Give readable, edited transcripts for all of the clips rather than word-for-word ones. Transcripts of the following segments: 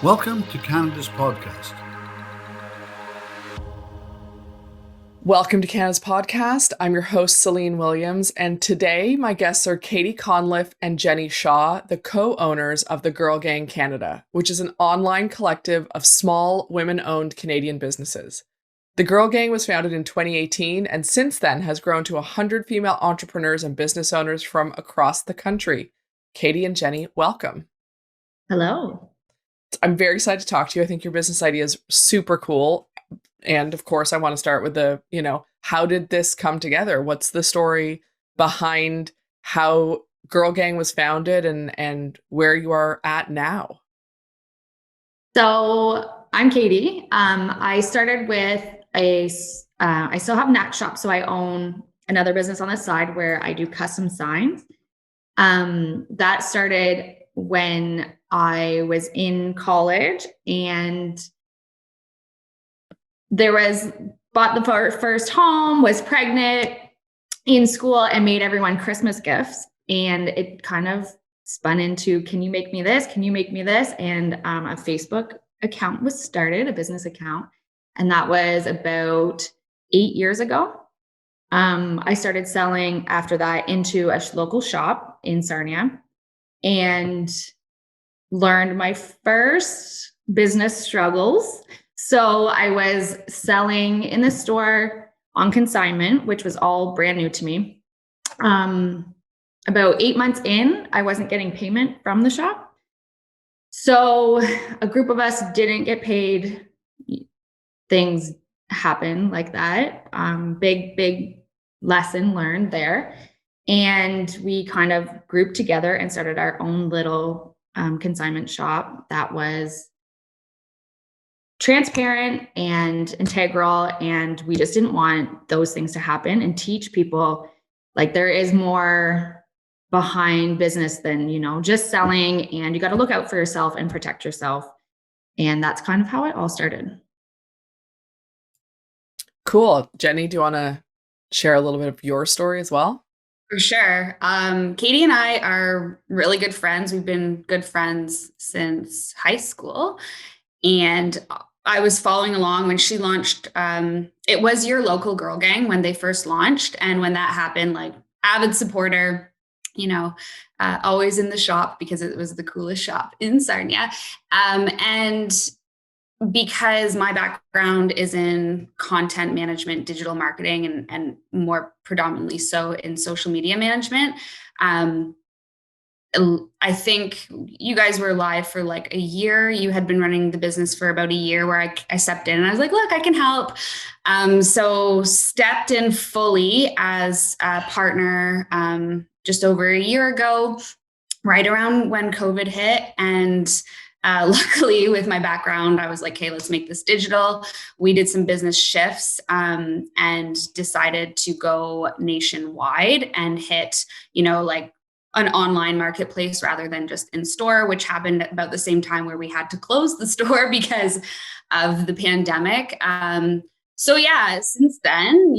Welcome to Canada's podcast. Welcome to Canada's podcast. I'm your host, Celine Williams, and today my guests are Katie Conliffe and Jenny Shaw, the co-owners of the Girl Gang Canada, which is an online collective of small women-owned Canadian businesses. The Girl Gang was founded in 2018 and since then has grown to 100 female entrepreneurs and business owners from across the country. Katie and Jenny, welcome. Hello. I'm very excited to talk to you. I think your business idea is super cool. And of course, I want to start with how did this come together? What's the story behind how Girl Gang was founded and where you are at now? So I'm Katie. I started with I still have Knack Shop. So I own another business on the side where I do custom signs. That started when I was in college and bought the first home, was pregnant, in school, and made everyone Christmas gifts. And it kind of spun into, can you make me this? Can you make me this? And a Facebook account was started, a business account. And that was about 8 years ago. I started selling after that into a local shop in Sarnia and learned my first business struggles. So I was selling in the store on consignment, which was all brand new to me. About 8 months in, I wasn't getting payment from the shop. So a group of us didn't get paid. Things happen like that. Big lesson learned there. And we kind of grouped together and started our own little consignment shop that was transparent and integral. And we just didn't want those things to happen and teach people like there is more behind business than, just selling, and you got to look out for yourself and protect yourself. And that's kind of how it all started. Cool. Jenny, do you want to share a little bit of your story as well? For sure. Katie and I are really good friends. We've been good friends since high school. And I was following along when she launched. It was your local Girl Gang when they first launched. And when that happened, like avid supporter, always in the shop because it was the coolest shop in Sarnia. And because my background is in content management, digital marketing, and more predominantly so in social media management, I think you guys were live for like a year. You had been running the business for about a year where I stepped in and I was like, look, I can help. So stepped in fully as a partner just over a year ago, right around when COVID hit. And luckily with my background, I was like, hey, let's make this digital. We did some business shifts and decided to go nationwide and hit, like an online marketplace rather than just in store, which happened about the same time where we had to close the store because of the pandemic. So yeah, since then,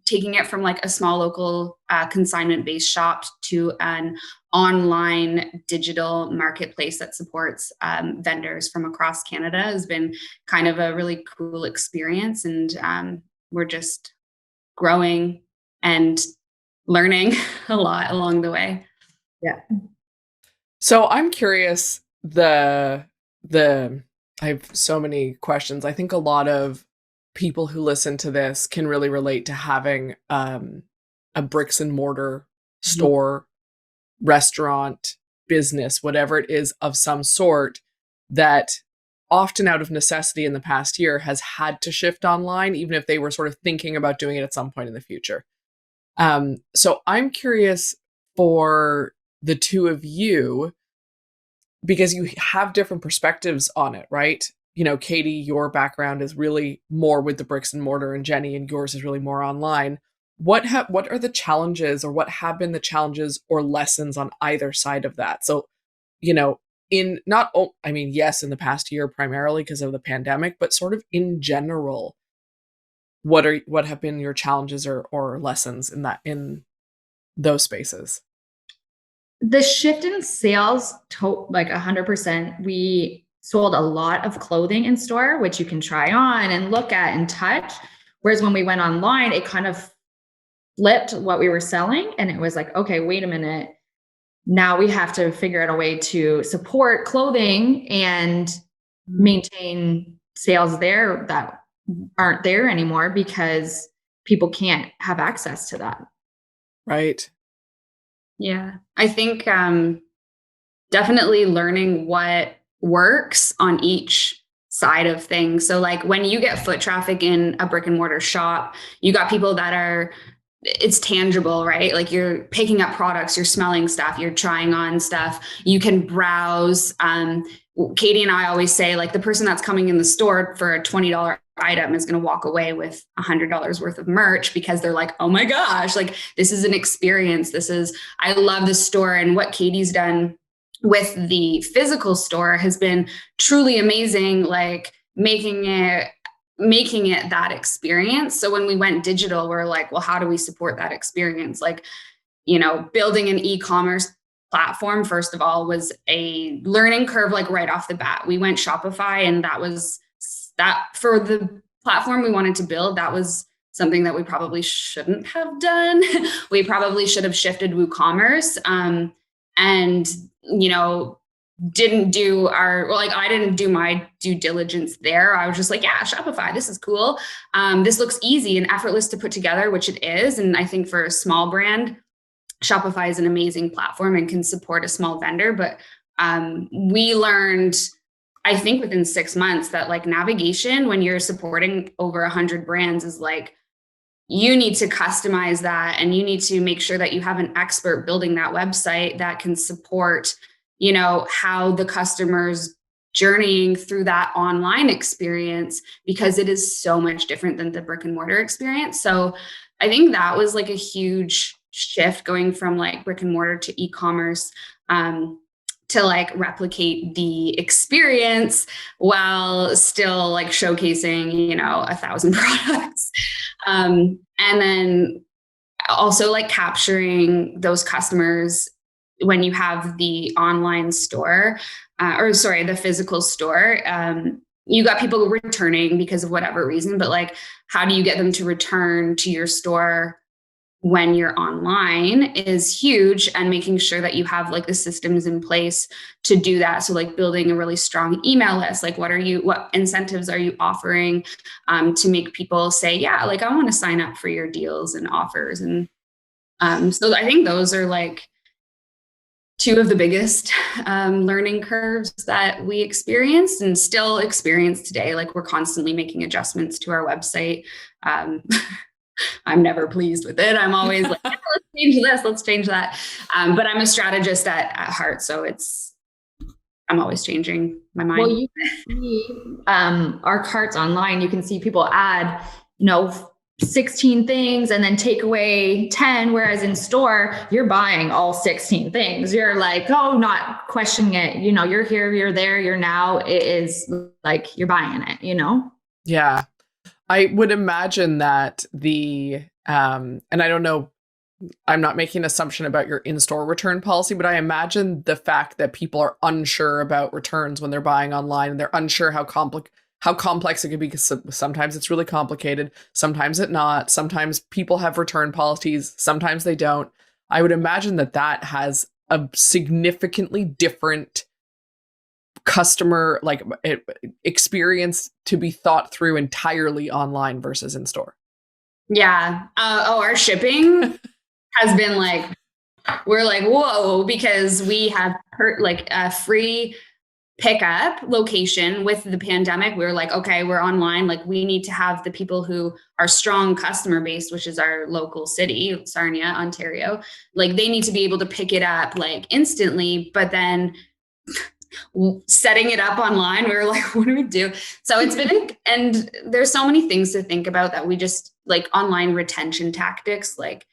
taking it from like a small local consignment-based shop to an online digital marketplace that supports vendors from across Canada has been kind of a really cool experience. And we're just growing and learning a lot along the way. Yeah. So I'm curious, I have so many questions. I think a lot of people who listen to this can really relate to having a bricks and mortar store, restaurant, business, whatever it is of some sort that often out of necessity in the past year has had to shift online, even if they were sort of thinking about doing it at some point in the future. So I'm curious for the two of you, because you have different perspectives on it, right? Katie, your background is really more with the bricks and mortar, and Jenny, and yours is really more online. What are the challenges, or what have been the challenges or lessons on either side of that? So, in not, yes, in the past year primarily because of the pandemic, but sort of in general, what have been your challenges or lessons in those spaces? The shift in sales, like 100%, we sold a lot of clothing in store, which you can try on and look at and touch. Whereas when we went online, it kind of flipped what we were selling. And it was like, okay, wait a minute. Now we have to figure out a way to support clothing and maintain sales there that aren't there anymore because people can't have access to that. Right. Yeah. I think definitely learning what works on each side of things. So like when you get foot traffic in a brick and mortar shop, you got people that are, it's tangible, right? Like you're picking up products, you're smelling stuff, you're trying on stuff, you can browse. Katie and I always say, like, the person that's coming in the store for a $20 item is going to walk away with $100 worth of merch because they're like, oh my gosh, like this is an experience. I love this store. And what Katie's done with the physical store has been truly amazing, like making it that experience. So when we went digital, we're like, well, how do we support that experience? Like, building an e-commerce platform, first of all, was a learning curve, like right off the bat. We went Shopify, and that for the platform we wanted to build, that was something that we probably shouldn't have done. We probably should have shifted WooCommerce. And, I didn't do my due diligence there. I was just like, yeah, Shopify, this is cool. This looks easy and effortless to put together, which it is. And I think for a small brand, Shopify is an amazing platform and can support a small vendor. But we learned, I think within 6 months, that like navigation, when you're supporting over 100 brands, is like, you need to customize that, and you need to make sure that you have an expert building that website that can support, how the customer's journeying through that online experience, because it is so much different than the brick and mortar experience. So I think that was like a huge shift, going from like brick and mortar to e-commerce, to like replicate the experience while still like showcasing, 1,000 products. And then also like capturing those customers when you have the online store, the physical store. You got people returning because of whatever reason, but like, how do you get them to return to your store when you're online is huge, and making sure that you have like the systems in place to do that. So like building a really strong email list, like what incentives are you offering to make people say, yeah, like I want to sign up for your deals and offers. And so I think those are like two of the biggest learning curves that we experienced and still experience today. Like we're constantly making adjustments to our website. I'm never pleased with it. I'm always like, yeah, let's change this, let's change that. But I'm a strategist at heart. So I'm always changing my mind. Well, you can see our carts online. You can see people add, 16 things and then take away 10. Whereas in store, you're buying all 16 things. You're like, not questioning it. You're here, you're there, you're now. It is like, you're buying it, Yeah. I would imagine that and I don't know, I'm not making an assumption about your in-store return policy, but I imagine the fact that people are unsure about returns when they're buying online, and they're unsure how complex it could be, because sometimes it's really complicated, sometimes it's not, sometimes people have return policies, sometimes they don't. I would imagine that has a significantly different customer experience to be thought through entirely online versus in store. Yeah. Our shipping has been like, we're like, whoa, because we have a free pickup location with the pandemic. We were like, okay, we're online. Like we need to have the people who are strong customer base, which is our local city, Sarnia, Ontario. Like they need to be able to pick it up like instantly, but then setting it up online, we were like, what do we do? So it's been, and there's so many things to think about that we just like online retention tactics, like,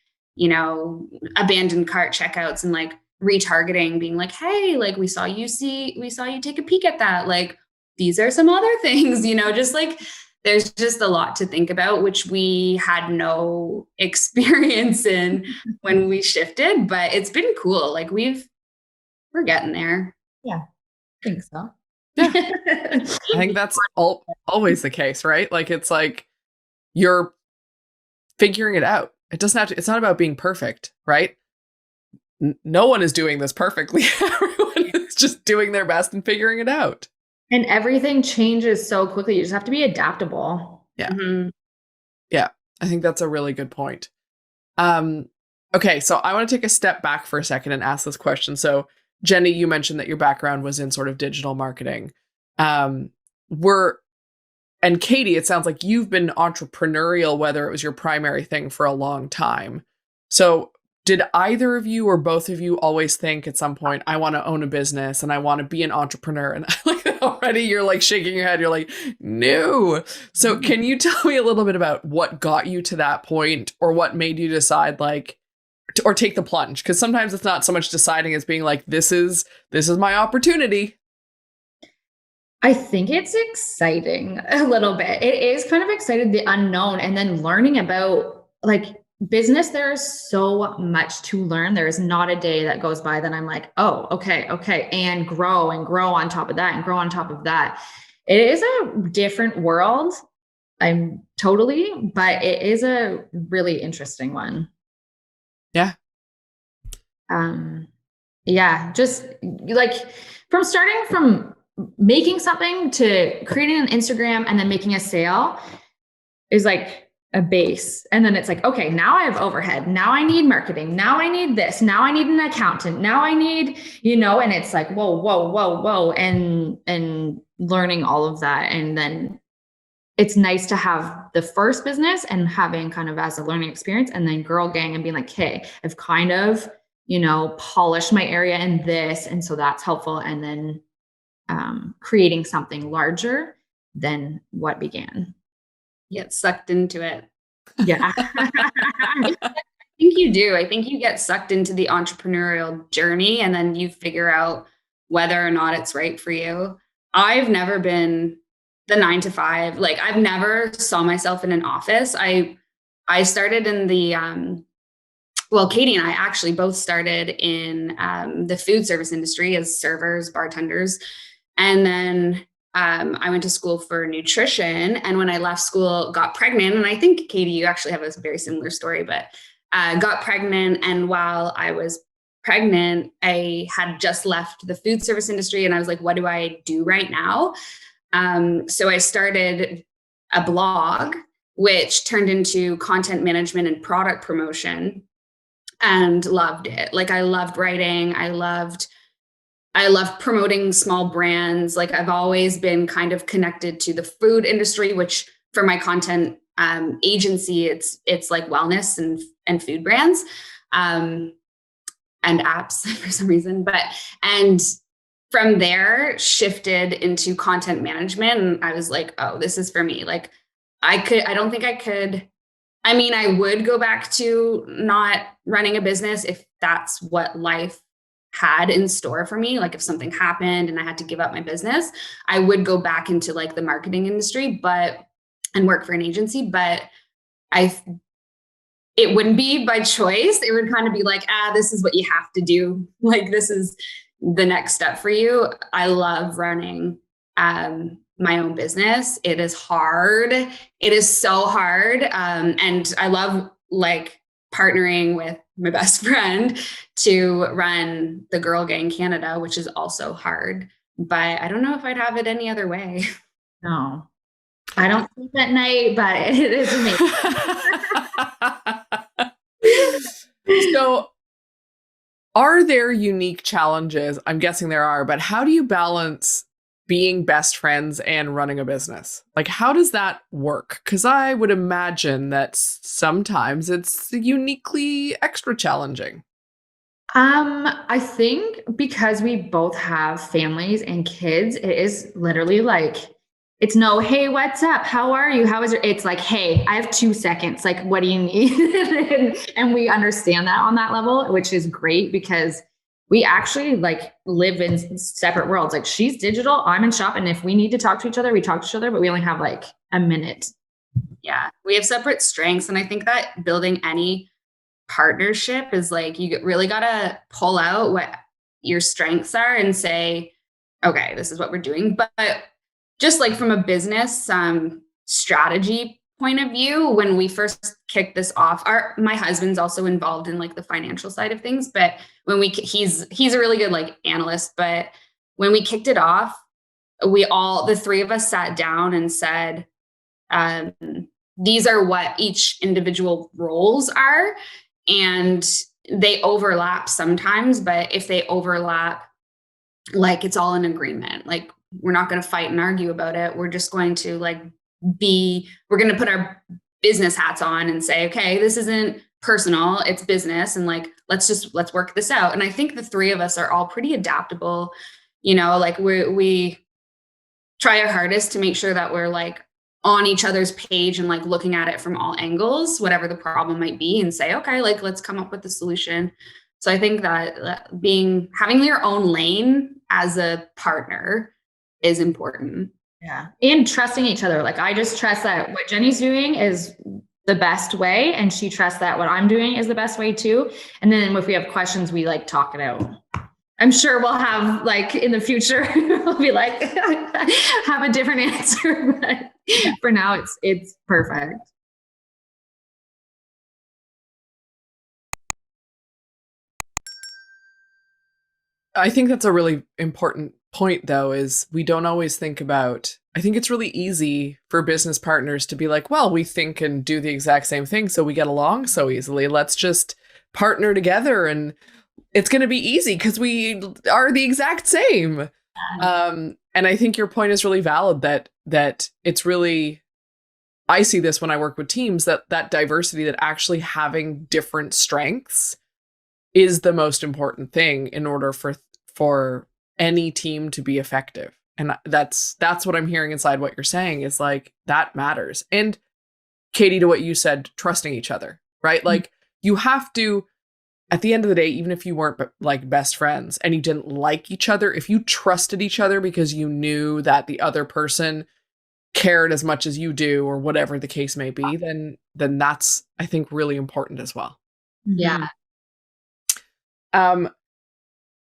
abandoned cart checkouts and like retargeting, being like, hey, like we saw you take a peek at that. Like, these are some other things, just like, there's just a lot to think about, which we had no experience in when we shifted, but it's been cool. Like we're getting there. Yeah. I think so. Yeah. I think that's always the case, right? Like, it's like you're figuring it out. It doesn't have to, it's not about being perfect, right? No one is doing this perfectly. Everyone is just doing their best and figuring it out. And everything changes so quickly. You just have to be adaptable. Yeah. Mhm. Yeah. I think that's a really good point. Okay. So I want to take a step back for a second and ask this question. So Jenny, you mentioned that your background was in sort of digital marketing. And Katie, it sounds like you've been entrepreneurial, whether it was your primary thing, for a long time. So did either of you or both of you always think at some point, I want to own a business and I want to be an entrepreneur? And like, already you're like shaking your head. You're like, no. So can you tell me a little bit about what got you to that point, or what made you decide like, or take the plunge? Because sometimes it's not so much deciding as being like, this is my opportunity. I think it's exciting a little bit. It is kind of exciting, the unknown, and then learning about like business. There's so much to learn. There is not a day that goes by that I'm like, oh, okay. And grow on top of that and grow on top of that. It is a different world. But it is a really interesting one. Yeah. Yeah. Just like starting from making something to creating an Instagram and then making a sale is like a base. And then it's like, okay, now I have overhead. Now I need marketing. Now I need this. Now I need an accountant. Now I need, and it's like, whoa. And learning all of that. And then it's nice to have the first business and having kind of as a learning experience, and then Girl Gang and being like, hey, I've kind of, polished my area in this. And so that's helpful. And then creating something larger than what began. Get sucked into it. Yeah. I think you do. I think you get sucked into the entrepreneurial journey, and then you figure out whether or not it's right for you. I've never been the 9 to 5. Like, I've never saw myself in an office. I started in the, Katie and I actually both started in the food service industry as servers, bartenders. And then I went to school for nutrition. And when I left school, got pregnant. And I think, Katie, you actually have a very similar story, but got pregnant. And while I was pregnant, I had just left the food service industry. And I was like, what do I do right now? So I started a blog, which turned into content management and product promotion, and loved it. Like, I loved writing. I loved promoting small brands. Like, I've always been kind of connected to the food industry, which for my content agency, it's like wellness and food brands and apps for some reason. And from there shifted into content management. And I was like, oh, this is for me. Like, I would go back to not running a business if that's what life had in store for me. Like, if something happened and I had to give up my business, I would go back into like the marketing industry, and work for an agency. But it wouldn't be by choice. It would kind of be like, this is what you have to do. Like, this is the next step for you. I love running my own business. It is hard. It is so hard. And I love like partnering with my best friend to run the Girl Gang Canada, which is also hard, but I don't know if I'd have it any other way. No, I don't sleep at night, but it is amazing. So are there unique challenges? I'm guessing there are, but how do you balance being best friends and running a business? Like, how does that work? Because I would imagine that sometimes it's uniquely extra challenging. I think because we both have families and kids, it is literally like, it's no, hey, what's up? How are you? How is your, it's like, hey, I have 2 seconds. Like, what do you need? and we understand that on that level, which is great because we actually like live in separate worlds. Like, she's digital, I'm in shop. And if we need to talk to each other, we talk to each other, but we only have like a minute. Yeah. We have separate strengths. And I think that building any partnership is like, you really got to pull out what your strengths are and say, okay, this is what we're doing. But just like from a business strategy point of view, when we first kicked this off, my husband's also involved in like the financial side of things, but when he's a really good like analyst, but when we kicked it off, the three of us sat down and said, these are what each individual roles are, and they overlap sometimes, but if they overlap, like it's all an agreement. Like we're not going to fight and argue about it. We're just going to we're going to put our business hats on and say, okay, this isn't personal, it's business. And like, let's work this out. And I think the three of us are all pretty adaptable, like we try our hardest to make sure that we're like on each other's page and like looking at it from all angles, whatever the problem might be, and say, okay, like let's come up with a solution. So I think that having your own lane as a partner is important. Yeah. And trusting each other. Like I just trust that what Jenny's doing is the best way, and she trusts that what I'm doing is the best way too. And then if we have questions, we like talk it out. I'm sure we'll have like in the future, we'll be like, have a different answer, but for now it's perfect. I think that's a really important point, though, is we don't always think about, I think it's really easy for business partners to be like, well, we think and do the exact same thing, so we get along so easily. Let's just partner together and it's going to be easy because we are the exact same. And I think your point is really valid that it's really, I see this when I work with teams, that diversity, that actually having different strengths is the most important thing in order for any team to be effective. And that's what I'm hearing inside what you're saying is like, that matters. And Katie, to what you said, trusting each other, right? Mm-hmm. Like you have to, at the end of the day, even if you weren't like best friends and you didn't like each other, if you trusted each other because you knew that the other person cared as much as you do, or whatever the case may be, then that's, I think, really important as well. Yeah.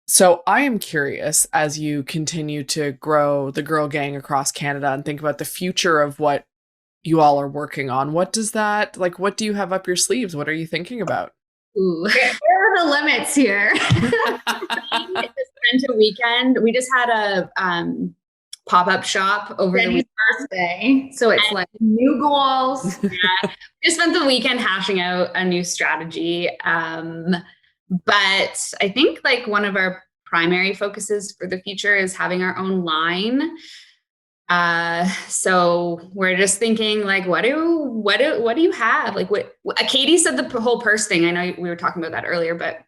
So I am curious, as you continue to grow the Girl Gang across Canada and think about the future of what you all are working on, what do you have up your sleeves? What are you thinking about? Ooh. Where are the limits here? This winter weekend, we just had a pop-up shop over the birthday. So it's like new goals. Yeah. Just spent the weekend hashing out a new strategy. But I think like one of our primary focuses for the future is having our own line. So we're just thinking like, what do you have? Like what Katie said the whole purse thing. I know we were talking about that earlier, but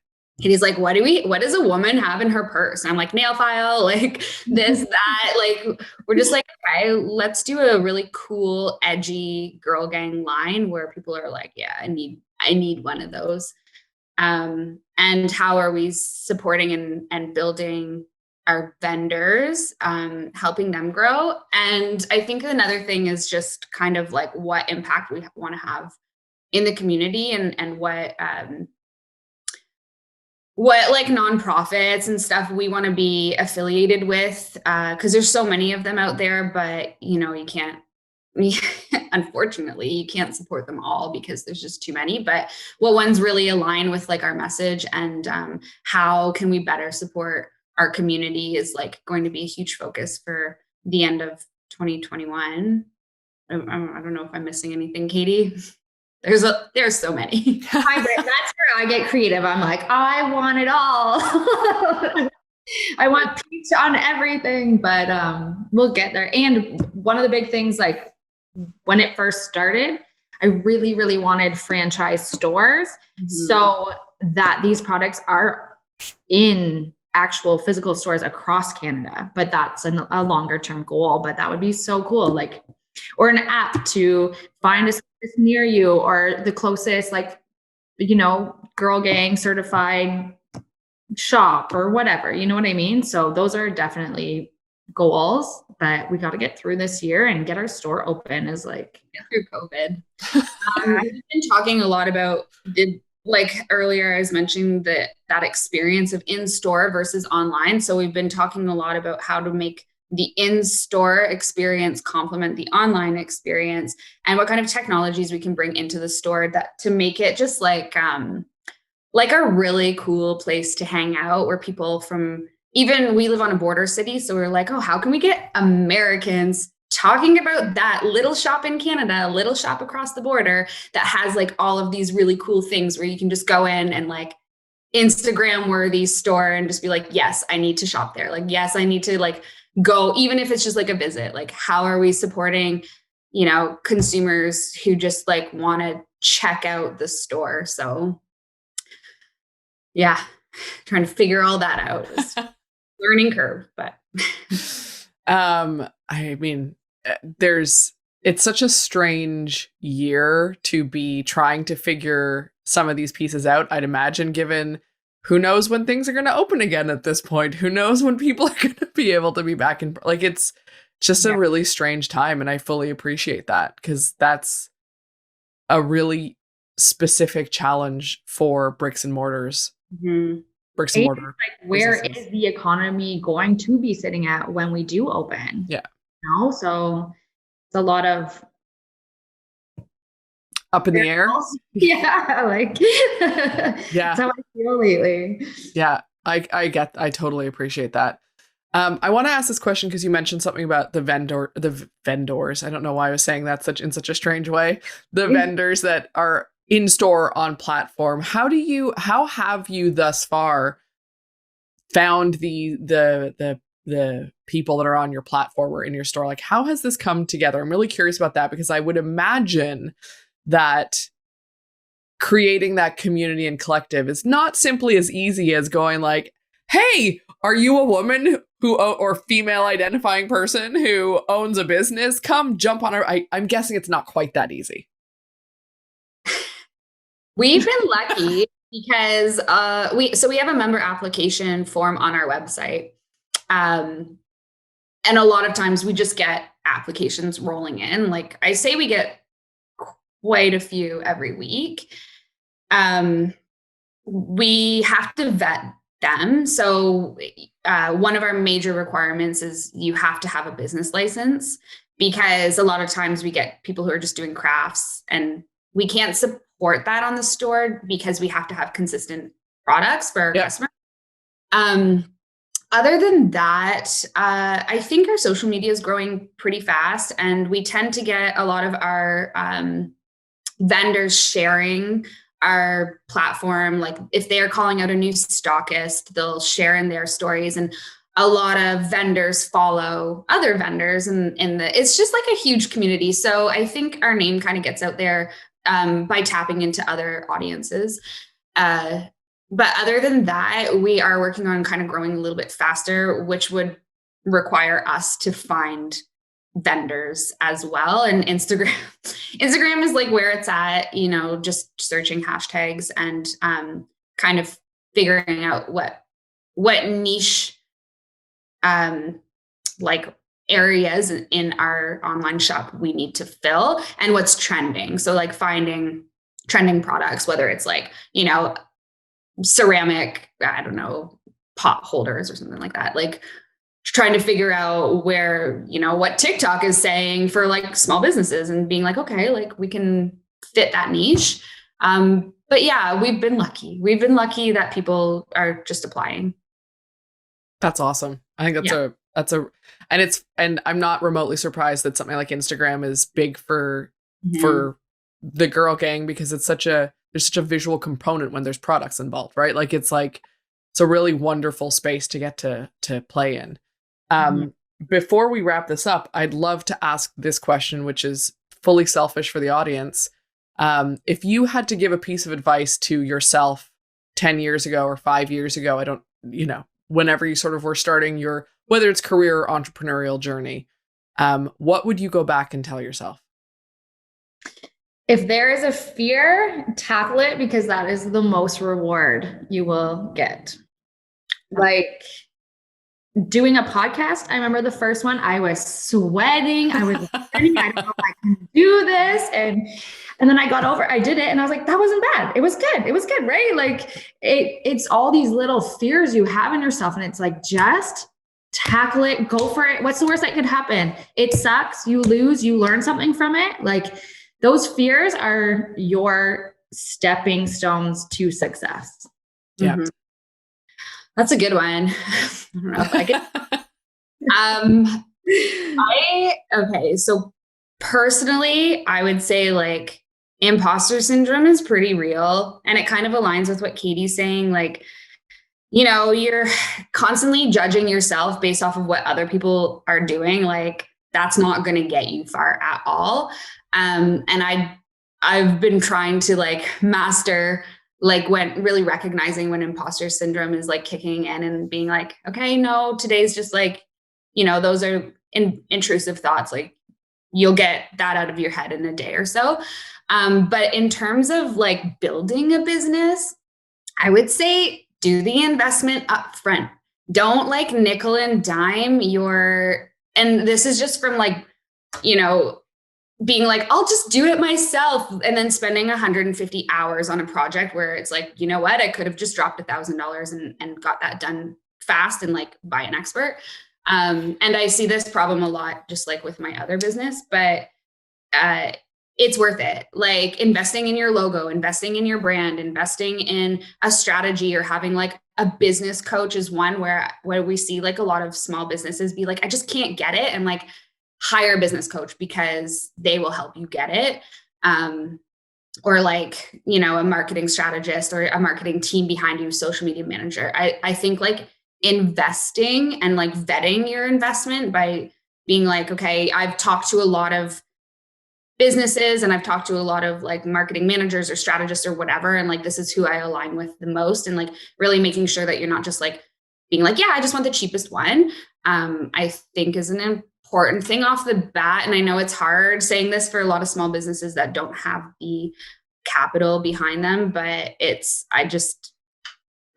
Katie's like, what does a woman have in her purse? And I'm like, nail file, like this, that, like, we're just like, okay, let's do a really cool, edgy Girl Gang line where people are like, yeah, I need one of those. And how are we supporting and building our vendors, helping them grow? And I think another thing is just kind of like what impact we want to have in the community, and what like nonprofits and stuff we want to be affiliated with, because there's so many of them out there, but unfortunately you can't support them all because there's just too many. But what ones really align with like our message, and how can we better support our community is like going to be a huge focus for the end of 2021. I don't know if I'm missing anything, Katie. There's so many. Hybrid. That's where I get creative. I'm like, I want it all. I want peach on everything, but we'll get there. And one of the big things, like when it first started, I really, really wanted franchise stores, so that these products are in actual physical stores across Canada. But that's a longer term goal, but that would be so cool. Like, or an app to find a service near you, or the closest, like, Girl Gang certified shop or whatever, you know what I mean? So those are definitely goals, but we got to get through this year and get our store open, is like through COVID. We've been talking a lot about like earlier, I was mentioning that experience of in-store versus online. So we've been talking a lot about how to make the in-store experience complement the online experience, and what kind of technologies we can bring into the store that to make it just like a really cool place to hang out, where people from, even we live on a border city, so we're like, oh, how can we get Americans talking about that little shop in Canada, a little shop across the border that has like all of these really cool things where you can just go in and like Instagram worthy store and just be like, yes, I need to shop there. Like, yes, I need to like go, even if it's just like a visit. Like, how are we supporting, consumers who just like want to check out the store? So yeah, trying to figure all that out. It's learning curve, but I mean, it's such a strange year to be trying to figure some of these pieces out. I'd imagine, given who knows when things are going to open again at this point, who knows when people are going to be able to be back in, like, it's just a really strange time. And I fully appreciate that, because that's a really specific challenge for bricks and mortars. Mm-hmm. Bricks and mortar. Like, where is the economy going to be sitting at when we do open? Yeah. So it's a lot of up in the air. Yeah, like yeah. That's how I feel lately. Yeah, I totally appreciate that. I want to ask this question because you mentioned something about the vendors. I don't know why I was saying that in such a strange way. The vendors that are in store on platform. How have you thus far found the people that are on your platform or in your store? Like, how has this come together? I'm really curious about that, because I would imagine that creating that community and collective is not simply as easy as going like, hey, are you a woman or female identifying person who owns a business? Come jump on I'm guessing it's not quite that easy. We've been lucky because we have a member application form on our website. And a lot of times we just get applications rolling in. Like, I say we get quite a few every week. We have to vet them. So one of our major requirements is you have to have a business license, because a lot of times we get people who are just doing crafts, and we can't support that on the store because we have to have consistent products for our customers. Other than that, I think our social media is growing pretty fast, and we tend to get a lot of our vendors sharing our platform. Like, if they're calling out a new stockist, they'll share in their stories, and a lot of vendors follow other vendors, and it's just like a huge community. So I think our name kind of gets out there by tapping into other audiences. But other than that, we are working on kind of growing a little bit faster, which would require us to find vendors as well. And Instagram is like where it's at, just searching hashtags and kind of figuring out what niche like areas in our online shop we need to fill, and what's trending. So like finding trending products, whether it's like, ceramic, I don't know, pot holders or something like that. Like, trying to figure out where, what TikTok is saying for like small businesses, and being like, okay, like we can fit that niche. But yeah, we've been lucky. We've been lucky that people are just applying. That's awesome. I think and I'm not remotely surprised that something like Instagram is big for the girl gang, because there's such a visual component when there's products involved, right? Like, it's a really wonderful space to get to play in. Before we wrap this up, I'd love to ask this question, which is fully selfish for the audience. If you had to give a piece of advice to yourself 10 years ago or 5 years ago, whenever you sort of were starting your, whether it's career or entrepreneurial journey, what would you go back and tell yourself? If there is a fear, tackle it, because that is the most reward you will get. Like, doing a podcast, I remember the first one, I was sweating. I was I don't know if I can do this. And And then I did it and I was like, that wasn't bad. It was good. It was good, right? Like it's all these little fears you have in yourself. And it's like, just tackle it, go for it. What's the worst that could happen? It sucks. You lose, you learn something from it. Like those fears are your stepping stones to success. Yeah. Mhm. That's a good one. I don't know if I could. Okay. So personally, I would say like imposter syndrome is pretty real. And it kind of aligns with what Katie's saying. Like, you're constantly judging yourself based off of what other people are doing. Like that's not going to get you far at all. And I've been trying to like master like when really recognizing when imposter syndrome is like kicking in and being like, okay, no, today's just like, those are intrusive thoughts. Like you'll get that out of your head in a day or so. But in terms of like building a business, I would say do the investment up front. Don't like nickel and dime and this is just from like, being like, I'll just do it myself. And then spending 150 hours on a project where it's like, you know what, I could have just dropped $1,000 and got that done fast and like by an expert. And I see this problem a lot, just like with my other business, but it's worth it. Like investing in your logo, investing in your brand, investing in a strategy, or having like a business coach is one where we see like a lot of small businesses be like, I just can't get it. And like, hire a business coach because they will help you get it. Or like, a marketing strategist or a marketing team behind you, social media manager. I think like investing and like vetting your investment by being like, okay, I've talked to a lot of businesses and I've talked to a lot of like marketing managers or strategists or whatever. And like, this is who I align with the most. And like really making sure that you're not just like being like, yeah, I just want the cheapest one. I think is an important thing off the bat. And I know it's hard saying this for a lot of small businesses that don't have the capital behind them, but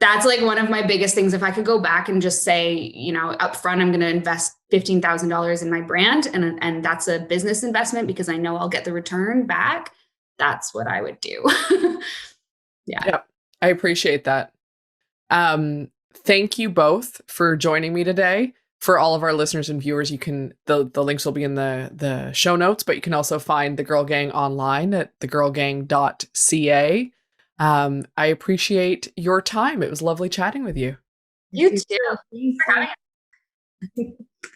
that's like one of my biggest things. If I could go back and just say, upfront, I'm going to invest $15,000 in my brand and that's a business investment because I know I'll get the return back. That's what I would do. Yeah. Yep. I appreciate that. Thank you both for joining me today. For all of our listeners and viewers, you can, the links will be in the show notes, but you can also find The Girl Gang online at thegirlgang.ca. I appreciate your time. It was lovely chatting with you. You too. Thanks for having us.